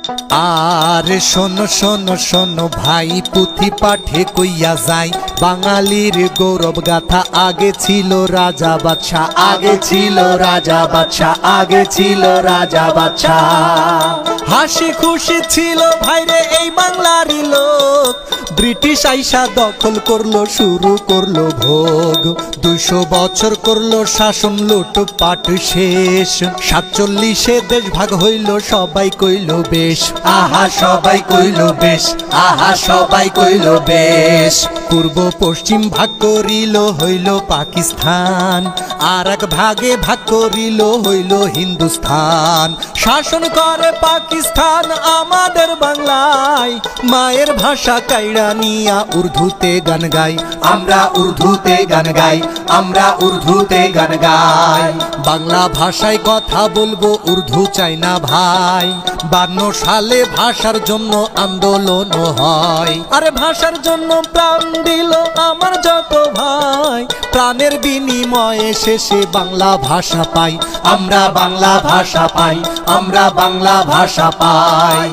আরে শোনো শোনো শোনো ভাই, পুঁথি পাঠে কইয়া যাই, বাঙালির গৌরব গাথা আগে ছিল রাজা বাদশাহ, আগে ছিল রাজা বাদশাহ, আগে ছিল রাজা বাদশাহ। হাসি খুশি ছিল ভাইরে এই বাংলারই লোক, ব্রিটিশ আইসা দখল করলো, শুরু করলো ভোগ। 200 বছর করলো শাসন, লুটপাট শেষ। 47-এ দেশ ভাগ হইল, সবাই কইল বেশ, আহা সবাই কইল বেশ, আহা সবাই কইল বেশ। পূর্ব পশ্চিম ভাগ করিল, হইল পাকিস্তান, আর এক ভাগে ভাগ করিল, হইল হিন্দুস্তান। শাসন করে পাকিস্তান আমাদের বাংলায়, মায়ের ভাষা কাইড়া নিয়া উর্দুতে গান গাই, আমরা উর্দুতে গান গাই, আমরা উর্দুতে গান গাই। বাংলা ভাষায় কথা বলবো, উর্দু চাই না ভাই। 52 সালে ভাষার জন্য আন্দোলন হয়, আরে ভাষার জন্য প্রাণ দিল আমার যত ভাই। প্রাণের বিনিময়ে শেষে বাংলা ভাষা পাই, আমরা বাংলা ভাষা পাই, আমরা বাংলা ভাষা পাই।